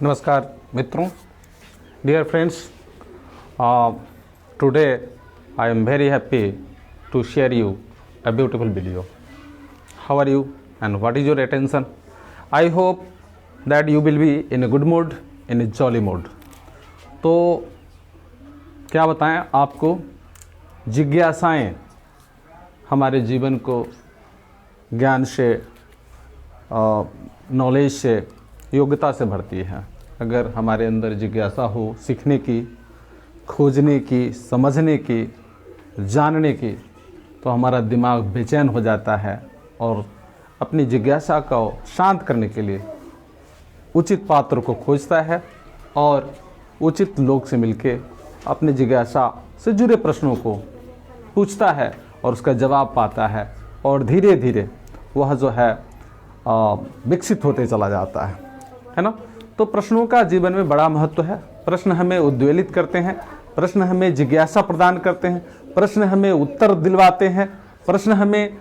नमस्कार मित्रों, dear friends, today I am very happy to share you a beautiful video. How are you and what is your attention? I hope that you will be in a good mood, in a jolly mood. तो क्या बताएं आपको, जिज्ञासाएं हमारे जीवन को ज्ञान से, knowledge से, योग्यता से भरती है। अगर हमारे अंदर जिज्ञासा हो सीखने की, खोजने की, समझने की, जानने की, तो हमारा दिमाग बेचैन हो जाता है और अपनी जिज्ञासा को शांत करने के लिए उचित पात्र को खोजता है और उचित लोग से मिलके अपनी जिज्ञासा से जुड़े प्रश्नों को पूछता है और उसका जवाब पाता है और धीरे धीरे वह जो है विकसित होते चला जाता है ना। तो प्रश्नों का जीवन में बड़ा महत्व है। प्रश्न हमें उद्वेलित करते हैं, प्रश्न हमें जिज्ञासा प्रदान करते हैं, प्रश्न हमें उत्तर दिलवाते हैं, प्रश्न हमें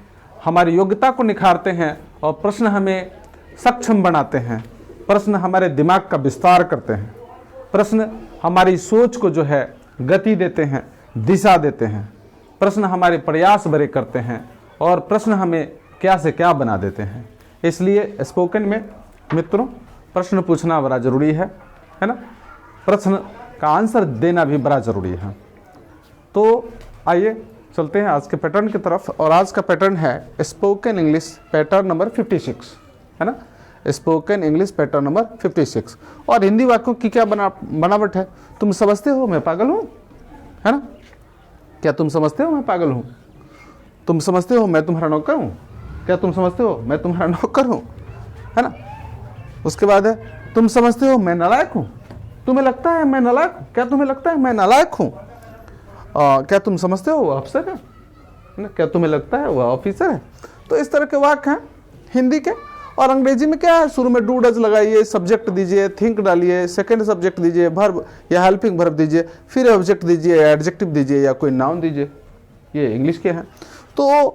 हमारी योग्यता को निखारते हैं और प्रश्न हमें सक्षम बनाते हैं। प्रश्न हमारे दिमाग का विस्तार करते हैं, प्रश्न हमारी सोच को जो है गति देते हैं, दिशा देते हैं। प्रश्न हमारे प्रयास बड़े करते हैं और प्रश्न हमें क्या से क्या बना देते हैं। इसलिए स्पोकन में मित्रों प्रश्न पूछना बड़ा ज़रूरी है ना। प्रश्न का आंसर देना भी बड़ा ज़रूरी है। तो आइए चलते हैं आज के पैटर्न की तरफ। और आज का पैटर्न है स्पोकन इंग्लिश पैटर्न नंबर 56, है ना। Spoken English pattern number 56। और हिंदी वाक्यों की क्या बनावट है? तुम समझते हो मैं पागल हूँ, है ना। क्या तुम समझते हो मैं पागल हूँ? तुम समझते हो मैं तुम्हारा नौकर हूँ? क्या तुम समझते हो मैं तुम्हारा नौकर हूँ, है ना। उसके बाद है तुम समझते हो मैं नालायक हूँ? तुम्हें लगता है मैं नालायक हूँ? क्या तुम्हें लगता है मैं नालायक हूँ? क्या तुम समझते हो वो अफसर है ना। क्या तुम्हें लगता है वह ऑफिसर है? तो इस तरह के वाक्य हैं हिंदी के। और अंग्रेजी में क्या है? शुरू में डू डज लगाइए, सब्जेक्ट दीजिए, थिंक डालिए, सेकंड सब्जेक्ट दीजिए, वर्ब या हेल्पिंग वर्ब दीजिए, फिर ऑब्जेक्ट दीजिए, एडजेक्टिव दीजिए या कोई नाउन दीजिए। ये इंग्लिश के हैं। तो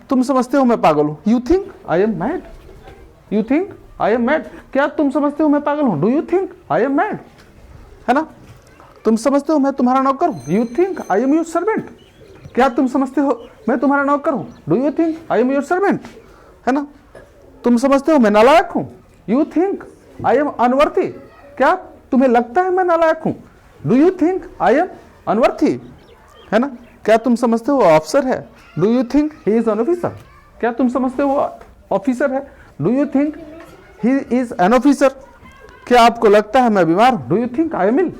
तुम समझते हो मैं पागल हूँ, you think I am mad. You think I am mad. क्या तुम समझते हो मैं पागल हूँ? Do you think I am mad, है ना। तुम समझते हो मैं तुम्हारा नौकर हूँ? You think I am your servant. क्या तुम समझते हो मैं तुम्हारा नौकर हूँ? Do you think I am your servant, है ना। तुम समझते हो मैं नालायक हूँ? You think I am अनवर्थी। क्या तुम्हें लगता है मैं नालायक हूँ? Do you think I am unworthy, है ना। क्या तुम समझते हो अफसर है? Do you think he is an officer. क्या तुम समझते हो ऑफिसर है? Do you think he is an officer. क्या आपको लगता है मैं बीमार हूँ? Do you think I am ill,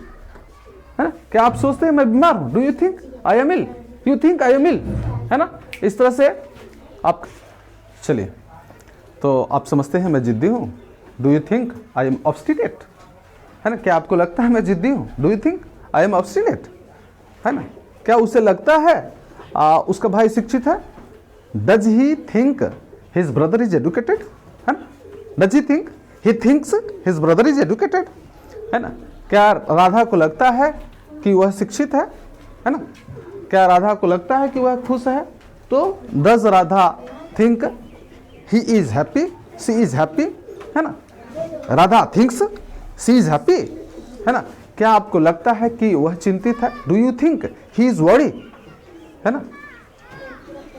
है ना। क्या आप सोचते हैं मैं बीमार हूँ? Do you think I am ill. You think I am ill, है ना। इस तरह से आप चलिए। तो आप समझते हैं मैं जिद्दी हूँ? Do you think I M obstinate, है ना। क्या आपको लगता है मैं जिद्दी हूँ? Do you think I M obstinate, है ना। क्या उसे लगता है उसका भाई शिक्षित है? Does he think his brother is educated, है ना। Does he think he thinks his brother is educated, है ना। क्या राधा को लगता है कि वह शिक्षित है ना। क्या राधा को लगता है कि वह खुश है? तो does Radha think he is happy, she is happy, है ना। Radha thinks she is happy, है ना। क्या आपको लगता है कि वह चिंतित है? Do you think he is worried, है ना।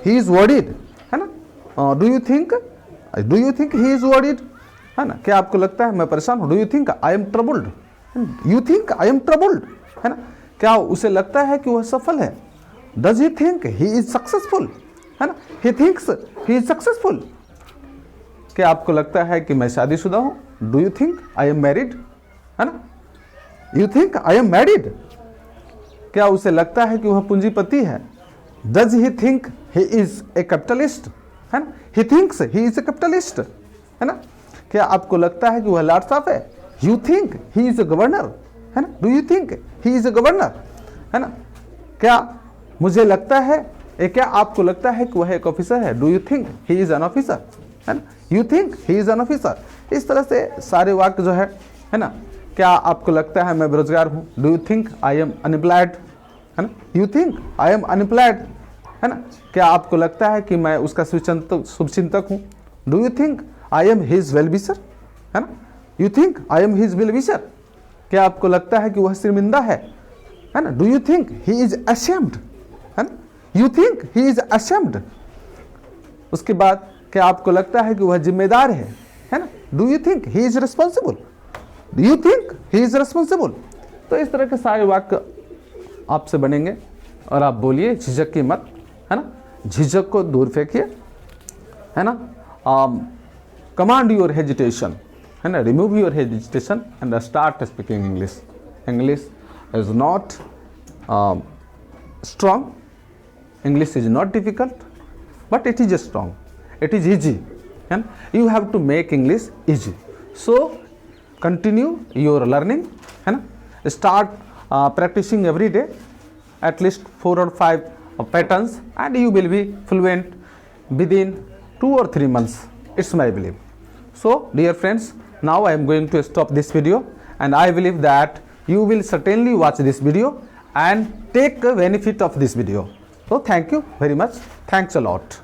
ही इज वरीड, है ना। Do you think he is worried, है ना। क्या आपको लगता है मैं परेशान हूँ? Do you think I M troubled. You think I M troubled, है ना। क्या उसे लगता है कि वह सफल है? Does he think he is successful, है ना। He thinks he is successful. क्या आपको लगता है कि मैं शादीशुदा हूँ? Do you think I am married, है ना। You think I am married. क्या उसे लगता है कि वह पूंजीपति है? Does he think he is a capitalist, है ना। He thinks he is a capitalist, है ना। क्या आपको लगता है कि वह लाट साहब है? You think he is a governor, है ना। Do you think he is a governor, है ना। क्या मुझे लगता है, क्या आपको लगता है कि वह एक ऑफिसर है? Do you think he is an officer, है ना। You think he is an officer. इस तरह से सारे वाक्य जो है ना। क्या आपको लगता है मैं बेरोजगार हूँ? Do you think I M unemployed, है ना। You think I M unemployed, है ना। क्या आपको लगता है कि मैं उसका शुभचिंतक हूँ? Do you think I am his well wisher, है ना। You think I am his well wisher? क्या आपको लगता है कि वह शर्मिंदा है ना? Do you think he is ashamed? है ना? You think he is ashamed? उसके बाद क्या आपको लगता है कि वह जिम्मेदार है ना? Do you think he is responsible? Do you think he is responsible? तो इस तरह के सारे वाक्य आपसे बनेंगे और आप बोलिए, झिझक की मत, है ना? झिझक को दूर फेंकिए, है ना? कमांड योर हेजिटेशन, है ना? Remove your hesitation and start speaking English. English is not strong, English is not difficult, but it is strong, it is easy, and you have to make English easy. So continue your learning, है ना? Start practicing every day at least 4 or 5 patterns, and you will be fluent within 2 or 3 months. It's my belief. So dear friends, now I am going to stop this video, and I believe that you will certainly watch this video and take a benefit of this video. So thank you very much. Thanks a lot.